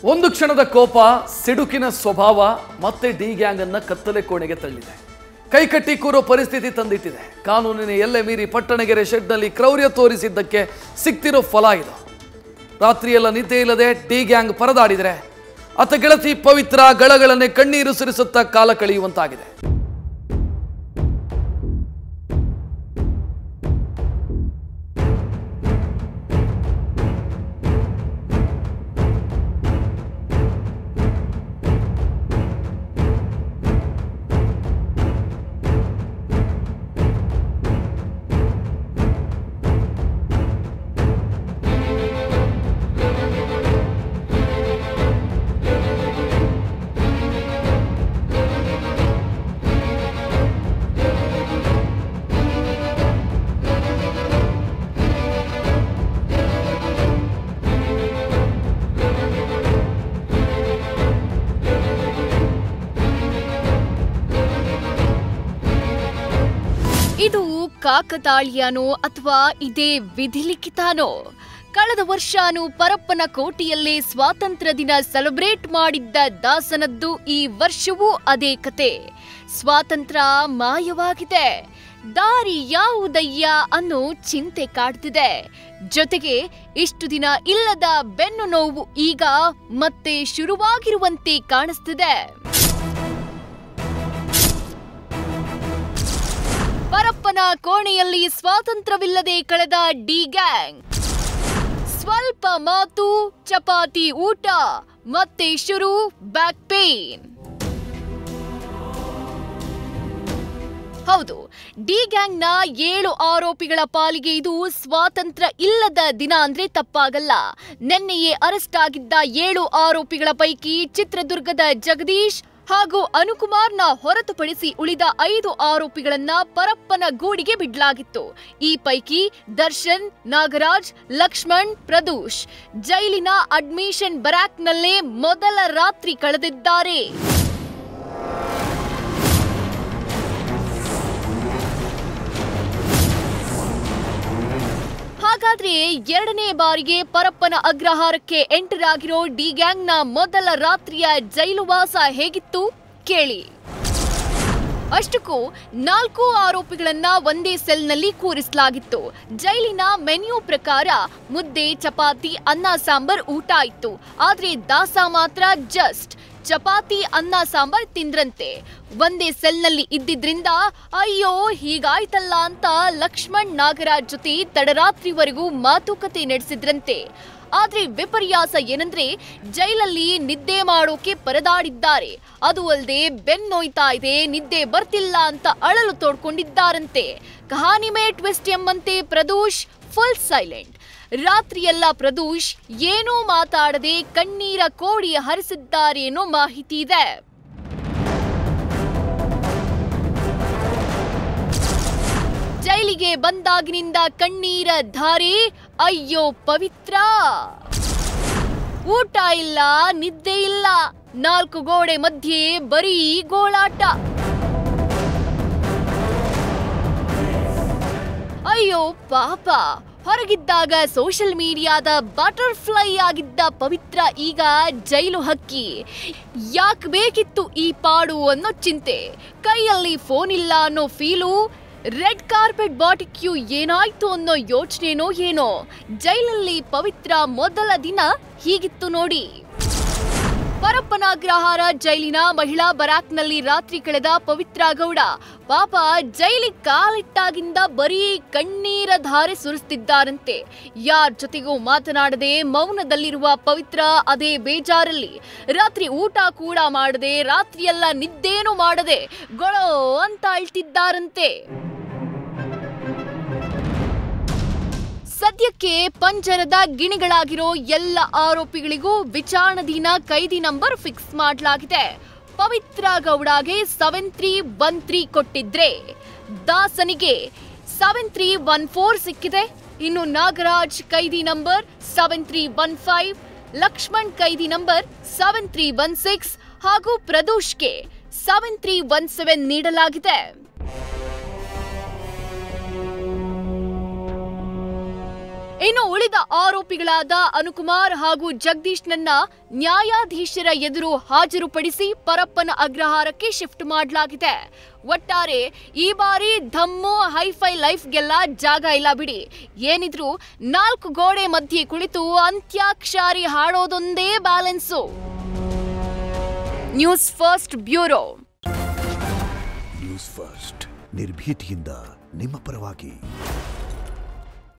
ಒಂದು ಕ್ಷಣದ ಕೋಪ, ಸಿಡುಕಿನ ಸ್ವಭಾವ ಮತ್ತೆ ಡಿ ಗ್ಯಾಂಗ್ ಅನ್ನ ಕತ್ತಲೆ ಕೋಣೆಗೆ ತಳ್ಳಿದೆ. ಕೈಕಟ್ಟಿ ಕೂರೋ ಪರಿಸ್ಥಿತಿ ತಂದಿಟ್ಟಿದೆ. ಕಾನೂನಿನ ಎಲ್ಲೆ ಮೀರಿ ಪಟ್ಟಣಗೆರೆ ಶೆಡ್ನಲ್ಲಿ ಕ್ರೌರ್ಯ ತೋರಿಸಿದ್ದಕ್ಕೆ ಸಿಕ್ತಿರೋ ಫಲ ಇದು. ರಾತ್ರಿಯೆಲ್ಲ ನಿದ್ದೆ ಇಲ್ಲದೆ ಡಿ ಗ್ಯಾಂಗ್ ಪರದಾಡಿದರೆ ಅತ ಗೆಳತಿ ಪವಿತ್ರ ಗಳಗಳನ್ನೇ ಕಣ್ಣೀರು ಸುರಿಸುತ್ತಾ ಕಾಲ ಕಳೆಯುವಂತಾಗಿದೆ. ಇದು ಕಾಕತಾಳೀಯನೋ ಅಥವಾ ಇದೇ ವಿಧಿಲಿಖಿತನೋ? ಕಳೆದ ವರ್ಷನೂ ಪರಪ್ಪನ ಕೋಟೆಯಲ್ಲೇ ಸ್ವಾತಂತ್ರ್ಯ ದಿನ ಸೆಲೆಬ್ರೇಟ್ ಮಾಡಿದ್ದ ದಾಸನದ್ದು ಈ ವರ್ಷವೂ ಅದೇ ಕತೆ. ಸ್ವಾತಂತ್ರ್ಯ ಮಾಯವಾಗಿದೆ, ದಾರಿ ಯಾವುದಯ್ಯ ಅನ್ನೋ ಚಿಂತೆ ಕಾಡ್ತಿದೆ. ಜೊತೆಗೆ ಇಷ್ಟು ದಿನ ಇಲ್ಲದ ಬೆನ್ನು ನೋವು ಈಗ ಮತ್ತೆ ಶುರುವಾಗಿರುವಂತೆ ಕಾಣಿಸ್ತಿದೆ. ಪರಪ್ಪನ ಕೋಣೆಯಲ್ಲಿ ಸ್ವಾತಂತ್ರ್ಯವಿಲ್ಲದೆ ಕಳೆದ ಡಿ ಗ್ಯಾಂಗ್. ಸ್ವಲ್ಪ ಮಾತು, ಚಪಾತಿ ಊಟ, ಮತ್ತೆ ಶುರು ಬ್ಯಾಕ್ ಪೇನ್. ಹೌದು, ಡಿ ಗ್ಯಾಂಗ್ನ 7 ಆರೋಪಿಗಳ ಪಾಲಿಗೆ ಇದು ಸ್ವಾತಂತ್ರ್ಯ ಇಲ್ಲದ ದಿನ ಅಂದ್ರೆ ತಪ್ಪಾಗಲ್ಲ. ನಿನ್ನೆಯೇ ಅರೆಸ್ಟ್ ಆಗಿದ್ದ 7 ಆರೋಪಿಗಳ ಪೈಕಿ ಚಿತ್ರದುರ್ಗದ ಜಗದೀಶ್ ಹಾಗೂ ಅನುಕುಮಾರ್ನ ಹೊರತುಪಡಿಸಿ ಉಳಿದ 5 ಆರೋಪಿಗಳನ್ನ ಪರಪ್ಪನ ಗೂಡಿಗೆ ಬಿಡಲಾಗಿತ್ತು. ಈ ಪೈಕಿ ದರ್ಶನ್, ನಾಗರಾಜ್, ಲಕ್ಷ್ಮಣ್, ಪ್ರದೂಷ್ ಜೈಲಿನ ಅಡ್ಮಿಷನ್ ಬ್ಯಾರಕ್ನಲ್ಲೇ ಮೊದಲ ರಾತ್ರಿ ಕಳೆದಿದ್ದಾರೆ. ಹಾಗಾದ್ರೆ 2ನೇ ಬಾರಿಗೆ ಪರಪ್ಪನ ಅಗ್ರಹಾರಕ್ಕೆ ಎಂಟರ್ ಆಗಿರೋ ಡಿ ಗ್ಯಾಂಗ್ನ ಮೊದಲ ರಾತ್ರಿಯ ಜೈಲುವಾಸ ಹೇಗಿತ್ತು ಕೇಳಿ. ಅಷ್ಟಕ್ಕೂ 4 ಆರೋಪಿಗಳನ್ನ ಒಂದೇ ಸೆಲ್ನಲ್ಲಿ ಕೂರಿಸಲಾಗಿತ್ತು. ಜೈಲಿನ ಮೆನ್ಯೂ ಪ್ರಕಾರ ಮುದ್ದೆ, ಚಪಾತಿ, ಅನ್ನ ಸಾಂಬಾರ್ ಊಟ ಇತ್ತು. ಆದ್ರೆ ದಾಸ ಮಾತ್ರ ಜಸ್ಟ್ ಚಪಾತಿ, ಅನ್ನ ಸಾಂಬಾರ್ ತಿಂದ್ರಂತೆ. ಒಂದೇ ಸೆಲ್ನಲ್ಲಿ ಇದ್ದಿದ್ರಿಂದ ಅಯ್ಯೋ ಹೀಗಾಯ್ತಲ್ಲ ಅಂತ ಲಕ್ಷ್ಮಣ್, ನಾಗರಾಜ್ ಜೊತೆ ತಡರಾತ್ರಿವರೆಗೂ ಮಾತುಕತೆ ನಡೆಸಿದ್ರಂತೆ. ಆದ್ರೆ ವಿಪರ್ಯಾಸ ಏನಂದ್ರೆ ಜೈಲಲ್ಲಿ ನಿದ್ದೆ ಮಾಡೋಕೆ ಪರದಾಡಿದ್ದಾರೆ. ಅದು ಅಲ್ಲದೆ ಬೆನ್ನೋಯ್ತಾ ಇದೆ, ನಿದ್ದೆ ಬರ್ತಿಲ್ಲ ಅಂತ ಅಳಲು ತೋಡ್ಕೊಂಡಿದ್ದಾರಂತೆ. ಕಹಾನಿ ಮೇ ಟ್ವಿಸ್ಟ್ ಎಂಬಂತೆ ಪ್ರದೂಷ್ ಫುಲ್ ಸೈಲೆಂಟ್. ರಾತ್ರಿಯೆಲ್ಲ ಪ್ರದೂಷ್ ಏನೂ ಮಾತಾಡದೆ ಕಣ್ಣೀರ ಕೋಡಿ ಹರಿಸಿದ್ದಾರೆ ಅನ್ನೋ ಮಾಹಿತಿ ಇದೆ. ಜೈಲಿಗೆ ಬಂದಾಗಿನಿಂದ ಕಣ್ಣೀರ ಧಾರೆ. ಅಯ್ಯೋ ಪವಿತ್ರ, ಊಟ ಇಲ್ಲ, ನಿದ್ದೆ ಇಲ್ಲ, 4 ಗೋಡೆ ಮಧ್ಯೆ ಬರೀ ಗೋಳಾಟ. ಅಯ್ಯೋ ಪಾಪ, ಹೊರಗಿದ್ದಾಗ ಸೋಷಿಯಲ್ ಮೀಡಿಯಾದ ಬಟರ್ಫ್ಲೈ ಆಗಿದ್ದ ಪವಿತ್ರ ಈಗ ಜೈಲು ಹಕ್ಕಿ. ಯಾಕೆ ಬೇಕಿತ್ತು ಈ ಪಾಡು ಅನ್ನೋ ಚಿಂತೆ, ಕೈಯಲ್ಲಿ ಫೋನ್ ಇಲ್ಲ ಅನ್ನೋ ಫೀಲು, ರೆಡ್ ಕಾರ್ಪೆಟ್ ಬಾಟಿಕ್ಯೂ ಏನಾಯ್ತು ಅನ್ನೋ ಯೋಚನೆನೋ ಏನೋ. ಜೈಲಲ್ಲಿ ಪವಿತ್ರ ಮೊದಲ ದಿನ ಹೀಗಿತ್ತು ನೋಡಿ. ಪರಪ್ಪನ ಅಗ್ರಹಾರ ಜೈಲಿನ ಮಹಿಳಾ ಬರಾಕ್ನಲ್ಲಿ ರಾತ್ರಿ ಕಳೆದ ಪವಿತ್ರ ಗೌಡ ಪಾಪ ಜೈಲಿಗೆ ಕಾಲಿಟ್ಟಾಗಿಂದ ಬರೀ ಕಣ್ಣೀರ ಧಾರೆ ಸುರಿಸ್ತಿದ್ದಾರಂತೆ. ಯಾರ ಜೊತೆಗೂ ಮಾತನಾಡದೆ ಮೌನದಲ್ಲಿರುವ ಪವಿತ್ರ ಅದೇ ಬೇಜಾರಲ್ಲಿ. ರಾತ್ರಿ ಊಟ ಕೂಡ ಮಾಡದೆ, ರಾತ್ರಿಯೆಲ್ಲ ನಿದ್ದೇನು ಮಾಡದೆ ಗೊಳೋ ಅಂತ ಅಳ್ತಿದ್ದಾರಂತೆ. ಸದ್ಯಕ್ಕೆ ಪಂಜರದ ಗಿಣಿಗಳಾಗಿರೋ ಎಲ್ಲ ಆರೋಪಿಗಳಿಗೂ ವಿಚಾರಣಾಧೀನ ಕೈದಿ ನಂಬರ್ ಫಿಕ್ಸ್ ಮಾಡಲಾಗಿದೆ. ಪವಿತ್ರ ಗೌಡಗೆ 7313 ಕೊಟ್ಟಿದ್ರೆ ದಾಸನಿಗೆ 7314 ಸಿಕ್ಕಿದೆ. ಇನ್ನು ನಾಗರಾಜ್ ಕೈದಿ ನಂಬರ್ 7315, ಲಕ್ಷ್ಮಣ್ ಕೈದಿ ನಂಬರ್ 7316 ಹಾಗೂ ಪ್ರದೂಷ್ಗೆ 7317 ನೀಡಲಾಗಿದೆ. ಇನ್ನು ಉಳಿದ ಆರೋಪಿಗಳಾದ ಅನುಕುಮಾರ್ ಹಾಗೂ ಜಗದೀಶ್ನನ್ನ ನ್ಯಾಯಾಧೀಶರ ಎದುರು ಹಾಜರುಪಡಿಸಿ ಪರಪ್ಪನ ಅಗ್ರಹಾರಕ್ಕೆ ಶಿಫ್ಟ್ ಮಾಡಲಾಗಿದೆ. ಒಟ್ಟಾರೆ ಈ ಬಾರಿ ಧಮ್ಮು ಹೈಫೈ ಲೈಫ್ಗೆಲ್ಲ ಜಾಗ ಇಲ್ಲ ಬಿಡಿ. ಏನಿದ್ರು 4 ಗೋಡೆ ಮಧ್ಯೆ ಕುಳಿತು ಅಂತ್ಯಾಕ್ಷರಿ ಹಾಡೋದೊಂದೇ balance. News First bureau. News First ನಿರ್ಭೀತಿಯಿಂದ ನಿಮ್ಮ ಪರವಾಗಿ.